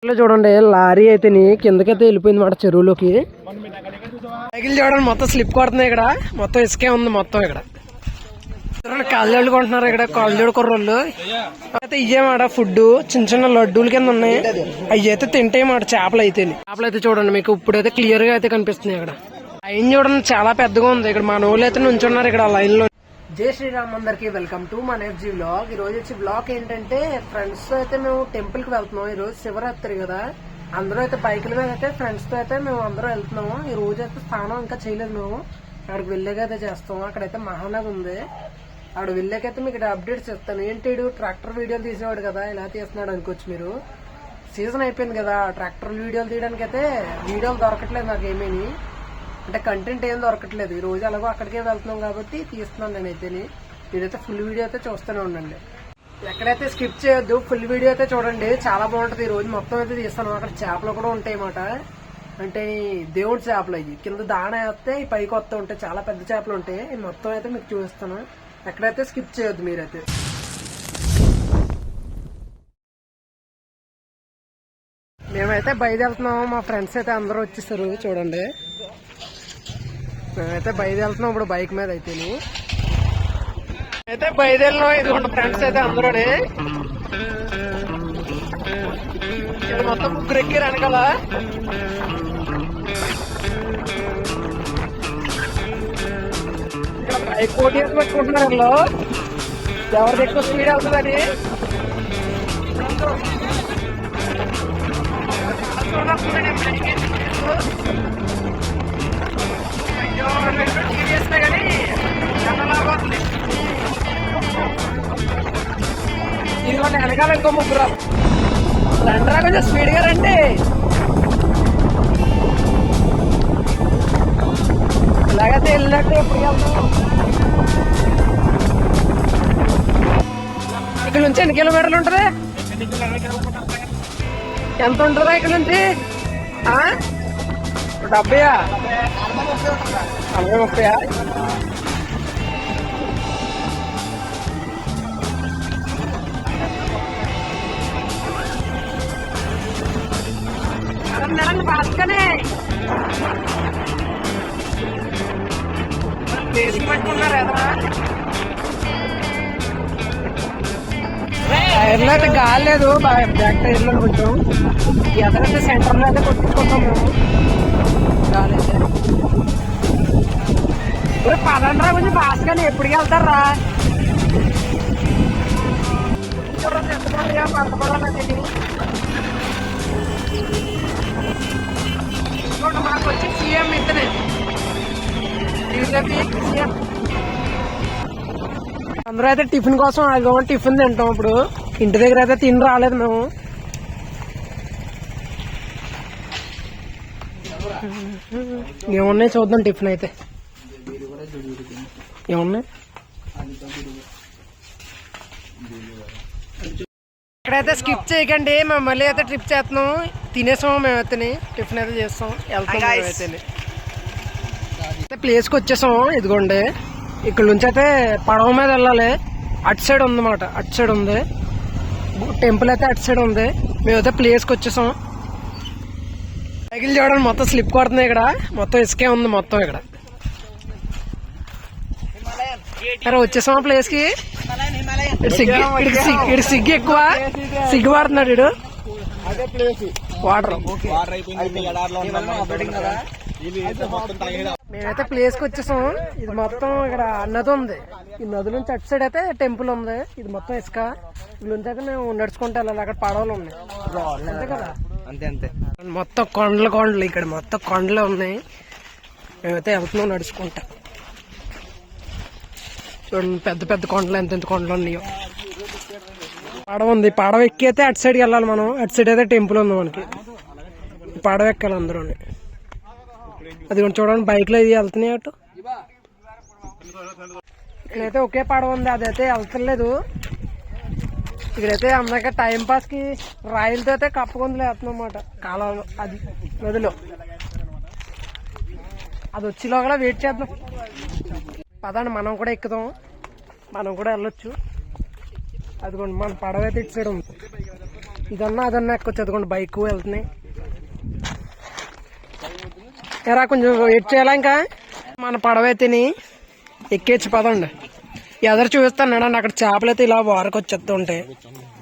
చూడండి లారీ అయితే కిందకైతే వెళ్ళిపోయింది మాట చెరువులోకి. సైకిల్ చూడండి మొత్తం స్లిప్ కొడుతున్నాయి. ఇక్కడ మొత్తం ఇసుకే ఉంది మొత్తం. ఇక్కడ కాళ్ళు కొంటున్నారు. ఇక్కడ కాళ్ళు కుర్రోళ్ళు అయితే ఇయ్యేమాట ఫుడ్ చిన్న చిన్న లడ్డూలు కింద ఉన్నాయి. అవి అయితే తింటే మాట చేపలు అయితే చూడండి మీకు ఇప్పుడైతే క్లియర్ గా అయితే కనిపిస్తున్నాయి. ఇక్కడ లైన్ చూడండి చాలా పెద్దగా ఉంది. ఇక్కడ మన వాళ్ళు అయితే నుంచున్నారు ఇక్కడ లైన్ లో. జై శ్రీరామ్ అందరికి వెల్కమ్ టు మన ఎఫ్జీ బ్లాగ్. ఈ రోజు వచ్చి బ్లాగ్ ఏంటంటే ఫ్రెండ్స్ తో అయితే మేము టెంపుల్ కి వెళ్తున్నాం. ఈ రోజు శివరాత్రి కదా, అందరూ అయితే బైకుల మీద అయితే ఫ్రెండ్స్ తో అయితే మేము అందరూ వెళ్తున్నాము. ఈ రోజు అయితే స్నానం ఇంకా చేయలేదు మేము. అక్కడికి వెళ్ళాక అయితే చేస్తాము. అక్కడైతే మహానది ఉంది. అక్కడ వెళ్ళాకైతే మీకు అప్డేట్స్ ఇస్తాను. ఏంటి ట్రాక్టర్ వీడియోలు తీసేవాడు కదా, ఇలా తీస్తున్నాడు అనుకోవచ్చు మీరు. సీజన్ అయిపోయింది కదా, ట్రాక్టర్ వీడియోలు తీయడానికి అయితే వీడియోలు దొరకట్లేదు నాకు ఏమీ, అంటే కంటెంట్ ఏం దొరకట్లేదు. ఈ రోజు అలాగో అక్కడికే వెళ్తున్నాం కాబట్టి తీస్తున్నాను నేనైతే. మీరైతే ఫుల్ వీడియో అయితే చూస్తూనే ఉండండి, ఎక్కడైతే స్కిప్ చేయొద్దు. ఫుల్ వీడియో అయితే చూడండి, చాలా బాగుంటది. ఈ రోజు మొత్తం అయితే తీస్తాను. అక్కడ చేపలు కూడా ఉంటాయి అన్నమాట. అంటే దేవుడి చేపలు అవి కింద దాణ వేస్తే పైకి వస్తూ ఉంటాయి. చాలా పెద్ద చేపలు ఉంటాయి. మొత్తం అయితే మీకు చూపిస్తాను, ఎక్కడైతే స్కిప్ చేయొద్దు మీరైతే. మేమైతే బయలుదేరుతున్నాము. మా ఫ్రెండ్స్ అయితే అందరూ వచ్చేసారు చూడండి. మేమైతే బయలుదేరుతున్నాం ఇప్పుడు బైక్ మీద అయితే బయలుదేరినాం. ఇదిగోండి ఫ్రెండ్స్ అయితే అందరూ మొత్తం ముగ్గురు ఎక్కారు వెనకాల. ఇక్కడ బైక్ పోటీ పెట్టుకుంటున్నారు వీళ్ళు, ఎవరికి ఎక్కువ స్పీడ్ అవుతుందని. ఇదిగోండి వెనకాల ఇంకో ముగ్గురు రండ్రా, కొంచెం స్పీడ్ గా రండి. ఇలాగైతే వెళ్ళినట్టు ఎప్పుడు వెళ్తాం. ఇక్కడ నుంచి ఎన్ని కిలోమీటర్లు ఉంటుంది, ఎంత ఉంటుందా ఇక్కడ నుంచి? 70 40 బాస్కనే పెట్టుకున్నారు ఎదరా. టైర్లో అయితే గాలి లేదు, బ్యాక్ టైర్లో కొంచెం. ఎదరైతే సెంటర్లో అయితే కొట్టుకుంటాం మేము. గాలి అయితే పదండ్రా కొంచెం బాస్కని. ఎప్పటికి వెళ్తారా మాకు వచ్చి సీఎం ఇతనే సీఎం. అందరూ అయితే టిఫిన్ కోసం ఆగాం, టిఫిన్ తింటాం. ఇప్పుడు ఇంటి దగ్గర అయితే తిని రాలేదు మేము. ఏమున్నాయి చూద్దాం టిఫిన్ అయితే. ఏమున్నాయి ఇక్కడైతే స్కిప్ చేయకండి. మేము మళ్ళీ అయితే ట్రిప్ చేస్తున్నాం. తినేసాము మేమైతే, టిఫిన్ అయితే చేస్తాం, వెళ్తాం మేమైతే. ప్లేస్కి వచ్చేసాం. ఇదిగోండి ఇక్కడ నుంచి అయితే పడవ మీద వెళ్ళాలి. అటు సైడ్ ఉందన్నమాట, అటు సైడ్ ఉంది టెంపుల్ అయితే, అటు సైడ్ ఉంది. మేమైతే ప్లేస్కి వచ్చేసాం. సైకిల్ చూడండి మొత్తం స్లిప్ కొడుతున్నాయి. ఇక్కడ మొత్తం ఇసుకే ఉంది మొత్తం. ఇక్కడ సరే వచ్చేసాం ప్లేస్ కి. ఇటు సిగ్గు ఎక్కువ, సిగ్గు పడుతున్నాడు ఇడు. వాటర్ మేమైతే ప్లేస్ కి వచ్చేసాం. ఇది మొత్తం ఇక్కడ నది ఉంది. ఈ నది నుంచి అటు సైడ్ అయితే టెంపుల్ ఉంది. ఇది మొత్తం ఇసుక. ఇది నుంచి అయితే మేము నడుచుకుంటూ వెళ్ళాలి. అక్కడ పడవలు ఉన్నాయి అంతే కదా. అంతే మొత్తం కొండలు ఇక్కడ మొత్తం కొండలు ఉన్నాయి. మేమైతే వెళ్తున్నాం నడుచుకుంటా. చూడండి పెద్ద పెద్ద కొండలు, ఎంత కొండలు ఉన్నాయో. పడవ ఉంది. పడవ ఎక్కి అయితే అటు సైడ్కి వెళ్ళాలి మనం. అటు సైడ్ అయితే టెంపుల్ ఉంది మనకి. పడవ ఎక్కాలి అందరూ. అది చూడండి బైక్ లో ఇది వెళ్తున్నాయి అటు. ఇక్కడైతే ఒకే పడవ ఉంది, అదైతే వెళ్తలేదు. ఇక్కడైతే అందరికీ టైం పాస్ కి రాయిలతో అయితే కప్పకొందులు వేస్తున్నాం అన్నమాట కాలంలో. అది నదిలో అది వచ్చేలో కూడా వెయిట్ చేద్దాం. పదండి మనం కూడా ఎక్కుదాం, మనం కూడా వెళ్ళొచ్చు. అదిగోండి మన పడవ అయితే ఇటు సైడ్ ఉంది. ఇదన్నా అదన్నా ఎక్కొచ్చు. అదిగోండి బైక్ వెళ్తున్నాయి. ఎరా కొంచెం వెయిట్ చేయాలా ఇంకా. మన పడవ తిని ఎక్కేచ్చు పదండి. ఎదరు చూపిస్తాను అక్కడ చేపలు అయితే ఇలా వారకు వచ్చేస్తూ ఉంటాయి.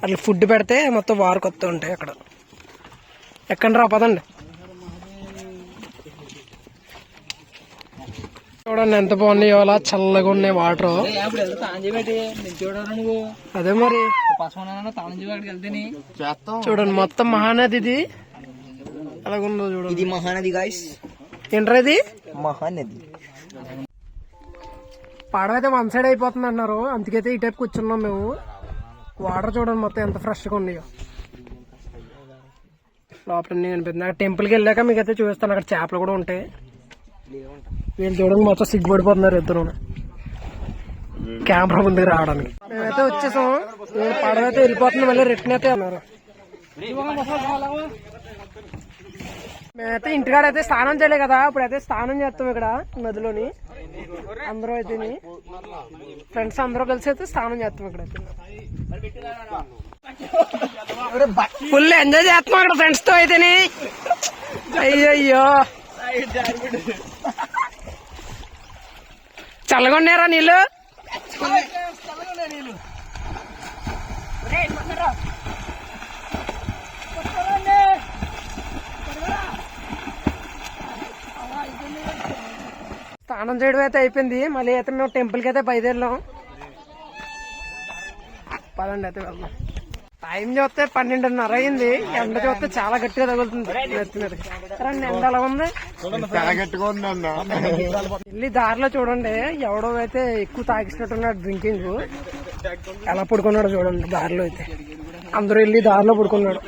అట్లా ఫుడ్ పెడితే మొత్తం వారకు వస్తూ ఉంటాయి. అక్కడ ఎక్కండి రా పదండి. చూడండి ఎంత బాగున్నాయో, అలా చల్లగా ఉన్నాయి వాటర్. అదే మరి చూడండి మొత్తం మహానది ఇది అలాగుందో చూడండి. ఇది మహానది గాయ్స్. ఏంట్రా ఇది? మహానది. పడవ అయితే వన్ సైడ్ అయిపోతుంది అన్నారు, అందుకైతే ఈ టైప్ కూర్చున్నాం మేము. వాటర్ చూడండి మొత్తం ఎంత ఫ్రెష్గా ఉన్నాయో. లోపల అనిపిస్తుంది. అక్కడ టెంపుల్కి వెళ్ళాక మీకు అయితే చూపిస్తాను. అక్కడ చేపలు కూడా ఉంటాయి. వీళ్ళు చూడండి మొత్తం సిగ్గుపడిపోతున్నారు ఇద్దరు కెమెరా ముందుకు రావడానికి. మేమైతే వచ్చేసాం. పడవ అయితే వెళ్ళిపోతుంది, మళ్ళీ రిటర్న్ అయితే అన్నారు. మేమైతే ఇంటికాడైతే స్నానం చేయలే కదా, ఇప్పుడైతే స్నానం చేస్తాం ఇక్కడ నదిలోని. అందరూ అయితే ఫ్రెండ్స్ అందరూ కలిసి అయితే స్నానం చేస్తాం ఇక్కడైతే. ఫుల్ ఎంజాయ్ చేస్తున్నాం ఇక్కడ ఫ్రెండ్స్ తో అయితేనే. అయ్యో చల్లగా ఉన్నారా నీళ్ళు? స్నానం చేయడం అయితే అయిపోయింది. మళ్ళీ అయితే మేము టెంపుల్కి అయితే బయలుదేరాం. పదండి అయితే వెళ్దాం. టైం చూస్తే 12:30 అయింది. ఎండ చూస్తే చాలా గట్టిగా తగులుతుంది నెత్తి మీద. ఎండ ఎలా ఉంది? వెళ్ళి దారిలో చూడండి ఎవడో అయితే ఎక్కువ తాగిస్తున్నట్టున్నాడు డ్రింకింగ్. ఎలా పడుకున్నాడు చూడండి దారిలో అయితే. అందరూ వెళ్ళి దారిలో పడుకున్నాడు.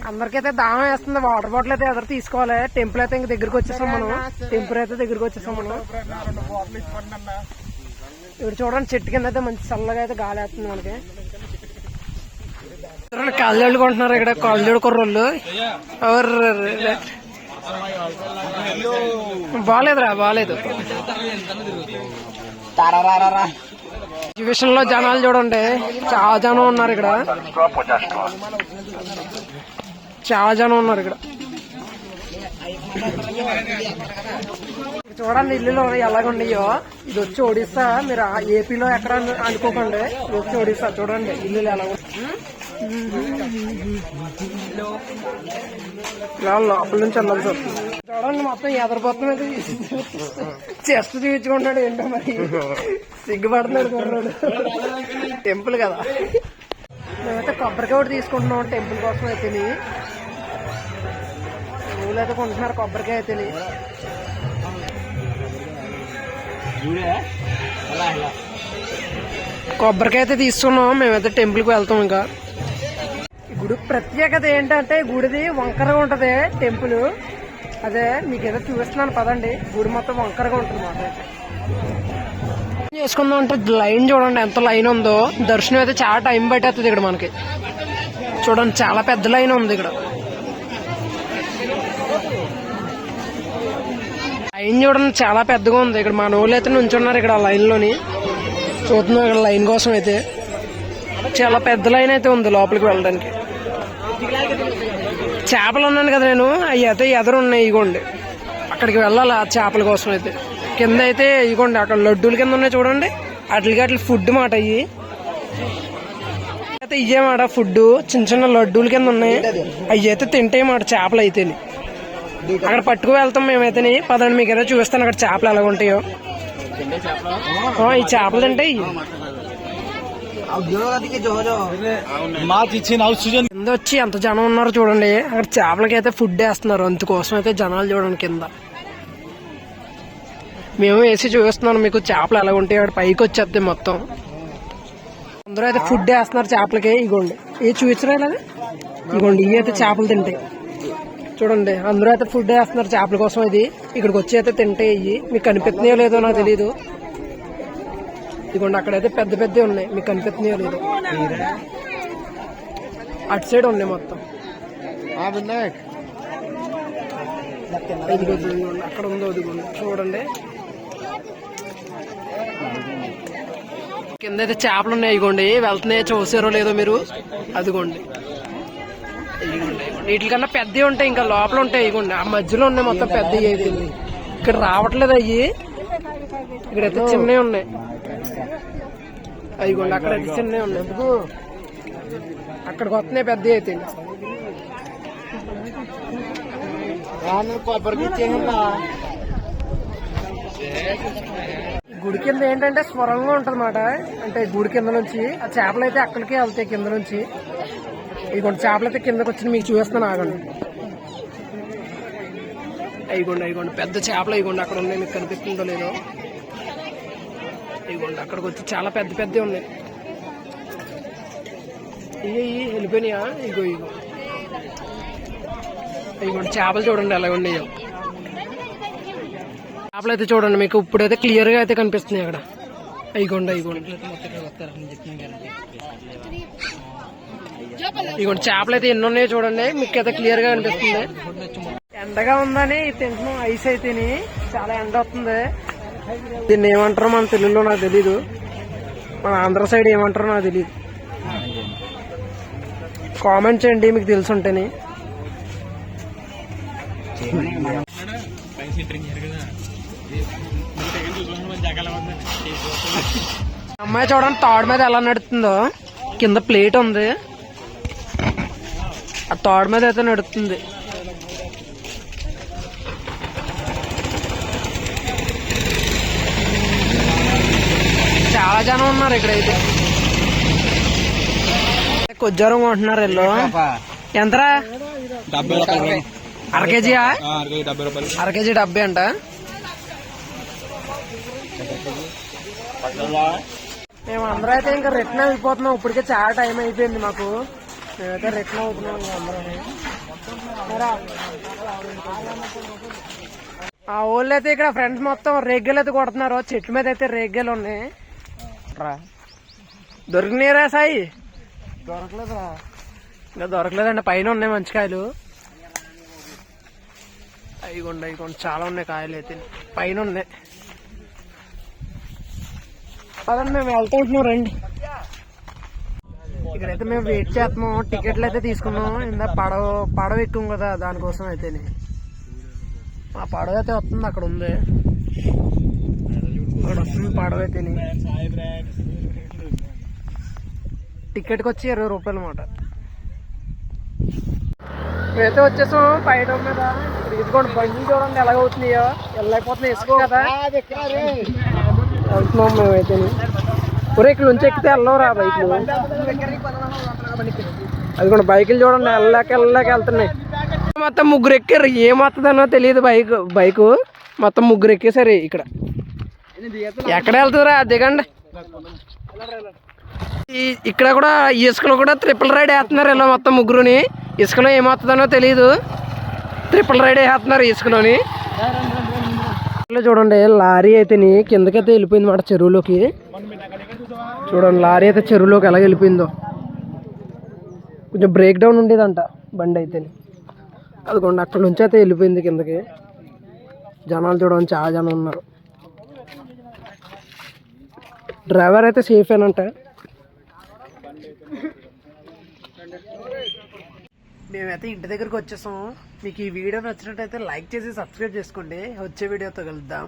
అందరికైతే దాహం వేస్తుంది. వాటర్ బాటిల్ అయితే ఎదురు తీసుకోవాలి. టెంపుల్ అయితే ఇంక దగ్గరికి వచ్చేసాం మనం. టెంపుల్ అయితే దగ్గరికి వచ్చేసాం మనం. ఇక్కడ చూడండి చెట్టు కింద అయితే మంచి చల్లగా అయితే గాలి వేస్తుంది మనకి. కాళ్ళు కొంటున్నారు ఇక్కడ కాళ్ళు కుర్రోళ్ళు. బాగాలేదురా బాగాలేదు. ఎగ్జిబిషన్ లో జనాలు చూడండి చాలా జనం ఉన్నారు ఇక్కడ. చాలా జనం ఉన్నారు ఇక్కడ. చూడండి ఇల్లులో ఎలాగున్నాయో. ఇది వచ్చి ఒడిస్సా. మీరు ఏపీలో ఎక్కడ అనుకోకండి, ఇది వచ్చి ఒడిస్సా. చూడండి ఇల్లు ఎలా ఇలా లోపల నుంచి వెళ్ళాల్సి వస్తుంది. చూడండి మొత్తం ఎదరిపోతుంది. చెస్ట్ చూపించుకుంటాడు ఏంటో మరి. సిగ్గుపడుతున్నాడు కుర్రాడు. టెంపుల్ కదా. మేమైతే కొబ్బరికాయ ఒకటి తీసుకుంటున్నాం టెంపుల్ కోసం అయితే. ఊళ్ళో అయితే కొంటున్నారు కొబ్బరికాయ అయితే. కొబ్బరికాయ అయితే తీసుకున్నాం. మేమైతే టెంపుల్ కి వెళ్తాం. ఇంకా గుడి ప్రత్యేకత ఏంటంటే గుడిది వంకరగా ఉంటది టెంపుల్. అదే మీకు ఏదో చూపిస్తున్నాను పదండి. గుడి మొత్తం వంకరగా ఉంటుంది మాట. చేసుకుందాం అంటే లైన్ చూడండి ఎంత లైన్ ఉందో. దర్శనం అయితే చాలా టైం పట్టేస్తుంది ఇక్కడ మనకి. చూడండి చాలా పెద్ద లైన్ ఉంది ఇక్కడ. లైన్ చూడండి చాలా పెద్దగా ఉంది ఇక్కడ. మన ఊళ్ళో అయితే నుంచున్నారు ఇక్కడ లైన్ లోని. చూస్తున్నాం ఇక్కడ లైన్ కోసం అయితే. చాలా పెద్ద లైన్ అయితే ఉంది లోపలికి వెళ్ళడానికి. చేపలు ఉన్నాను కదా నేను, అవి అయితే ఎదురున్నాయి. ఇగోండి అక్కడికి వెళ్ళాలి ఆ చేపల కోసం అయితే. కింద అయితే ఇగోండి అక్కడ లడ్డూల కింద ఉన్నాయి చూడండి. అట్లకి అట్లా ఫుడ్ మాట. అయ్యి అయితే ఇయ్యే మాట ఫుడ్. చిన్న చిన్న లడ్డూల కింద ఉన్నాయి. అవి అయితే తింటాయి మాట చేపలు అయితే. అక్కడ పట్టుకు వెళ్తాం మేమైతే. పదండి మీకు ఏదో చూపిస్తాను అక్కడ చేపలు ఎలా ఉంటాయో. ఈ చేపలు తింటాయి. కింద వచ్చి ఎంత జనం ఉన్నారు చూడండి. అక్కడ చేపలకి అయితే ఫుడ్ వేస్తున్నారు. అందుకోసం అయితే జనాలు చూడండి కింద. మేము వేసి చూపిస్తున్నాను మీకు చేపలు ఎలా ఉంటాయి. అక్కడ పైకి వచ్చేద్దాం మొత్తం. అందరూ అయితే ఫుడ్ వేస్తున్నారు చేపలకి. ఇగోండి ఏ చూపించరా ఇలాగా. ఇగోండి ఇవి అయితే చేపలు తింటాయి చూడండి. అందరూ అయితే ఫుడ్ వేస్తున్నారు చేపల కోసం. ఇది ఇక్కడికి వచ్చి అయితే తింటాయి. ఇవి మీకు కనిపిస్తున్నాయో లేదో నాకు తెలీదు. ఇదిగోండి అక్కడైతే పెద్ద పెద్దవి ఉన్నాయి. మీకు కనిపిస్తున్నాయో లేదో. అటు సైడ్ ఉన్నాయి మొత్తం. అక్కడ ఉందో ఇదిగోండి చూడండి. కింద అయితే చేపలు ఉన్నాయి. ఇగోండి వెళ్తున్నాయి, చూసారో లేదో మీరు. అదిగోండి వీటికన్నా పెద్దవి ఉంటాయి, ఇంకా లోపల ఉంటాయి. ఇగోండి ఆ మధ్యలో ఉన్నాయి మొత్తం పెద్దవి అయిపోయింది. ఇక్కడ రావట్లేదు అయ్యి, ఇక్కడైతే చిన్నవి ఉన్నాయి. అయిగోండి అక్కడైతే చిన్నవి ఉన్నాయి, అక్కడికి వస్తున్నాయి పెద్దవి అయితే. గుడి కింద ఏంటంటే స్వరంగా ఉంటది అన్నమాట. అంటే గుడి కింద నుంచి ఆ చేపలు అయితే అక్కడికే వెళ్తాయి కింద నుంచి. ఇదిగోండి చేపలు అయితే కిందకి వచ్చి మీకు చూపిస్తాను, ఆగండి. అయిగోండి పెద్ద చేపలు అయిగోండి అక్కడ ఉన్నాయి, మీకు కనిపిస్తుందో లేదో. ఇదిగోండి అక్కడికి వచ్చి చాలా పెద్ద పెద్దవి ఉన్నాయి. ఇవి వెళ్ళిపోయినాయా? ఇగో ఇదిగోండి చేపలు చూడండి ఎలా ఉన్నాయో. చేపలు అయితే చూడండి మీకు ఇప్పుడైతే క్లియర్ గా అయితే కనిపిస్తున్నాయి అక్కడ. ఇదిగోండి చేపలు అయితే ఎన్ని ఉన్నాయో చూడండి, మీకు అయితే క్లియర్ గా కనిపిస్తుంది. ఎండగా ఉందని తింటున్నాం ఐస్ అయితేని. చాలా ఎండ వస్తుంది. దీన్ని ఏమంటారో మన తెలుగులో నాకు తెలీదు, మన ఆంధ్ర సైడ్ ఏమంటారో నాకు తెలియదు. కామెంట్ చేయండి మీకు తెలుసుంటేని. అమ్మాయి చూడండి తాడు మీద ఎలా నడుతుందో. కింద ప్లేట్ ఉంది, ఆ తాడు మీద అయితే నడుస్తుంది. చాలా జనం ఉన్నారు ఇక్కడైతే. కొజ్జారం కొంటున్నారు వీళ్ళు. ఎంతరా? అర కేజీయా? అర కేజీ 70 అంట. మేము అందరూ అయితే ఇంకా రిటర్న్ అయిపోతున్నాం. ఇప్పటికే చాలా టైం అయిపోయింది మాకు. మేమైతే రిటర్న్ అవుతున్నాం అందరం. ఆ ఊళ్ళో అయితే ఇక్కడ ఫ్రెండ్స్ మొత్తం రేగ్గలు అయితే కొడుతున్నారు. చెట్ల మీద అయితే రేగ్గలు ఉన్నాయి. దొరికినాయిరా సాయి? దొరకలేదురా, ఇంకా దొరకలేదండి. పైన ఉన్నాయి మంచి కాయలు. అయిగోండి చాలా ఉన్నాయి కాయలు అయితే పైన ఉన్నాయి. పదండి మేము వెళ్తుంటున్నాం, రండి. ఇక్కడైతే మేము వెయిట్ చేస్తున్నాం. టికెట్లు అయితే తీసుకున్నాం. ఇందా పడవ ఎక్కువ కదా, దానికోసం అయితే. ఆ పడవ అయితే వస్తుంది, అక్కడ ఉంది, అక్కడ వస్తుంది పడవ అయితే. టికెట్కి వచ్చి 20 రూపాయలు అన్నమాట. మేమైతే వచ్చేసాం పైన మీద. ఇదిగోండి బండి చూడండి ఎలాగవుతున్నాయో, వెళ్ళైపోతున్నాయి ఇసుక కదా. వెళ్తున్నాం మేమైతే. ఒరే ఇక్కడ నుంచి ఎక్కితే వెళ్ళవరా బైక్లు? అదిగోండి బైకులు చూడండి వెళ్ళాక వెళ్తున్నాయి. మొత్తం ముగ్గురు ఎక్కారు. ఏమొస్తుందనో తెలియదు బైకు. మొత్తం ముగ్గురు ఎక్కేసారు. ఇక్కడ ఎక్కడ వెళ్తుందిరా? దిగండి. ఇక్కడ కూడా ఇసుకలో కూడా ట్రిపుల్ రైడ్ వేస్తున్నారు ఇలా మొత్తం ముగ్గురుని. ఇసుకలో ఏమవుతుందనో తెలియదు, ట్రిపుల్ రైడ్ వేస్తున్నారు ఇసుకలోని. చూడండి లారీ అయితే కిందకైతే వెళ్ళిపోయింది మాట చెరువులోకి. చూడండి లారీ అయితే చెరువులోకి ఎలా వెళ్ళిపోయిందో. కొంచెం బ్రేక్ డౌన్ ఉండేదంట బండి అయితే. అదిగోండి అక్కడ నుంచి అయితే వెళ్ళిపోయింది కిందకి. జనాలు చూడండి చాలా జనం ఉన్నారు. డ్రైవర్ అయితే సేఫ్ ఏనంట. మేమైతే ఇంటి దగ్గరకు వచ్చేసాం. మీకు ఈ వీడియో నచ్చినట్టయితే లైక్ చేసి సబ్స్క్రైబ్ చేసుకోండి. వచ్చే వీడియోతో కలుద్దాం.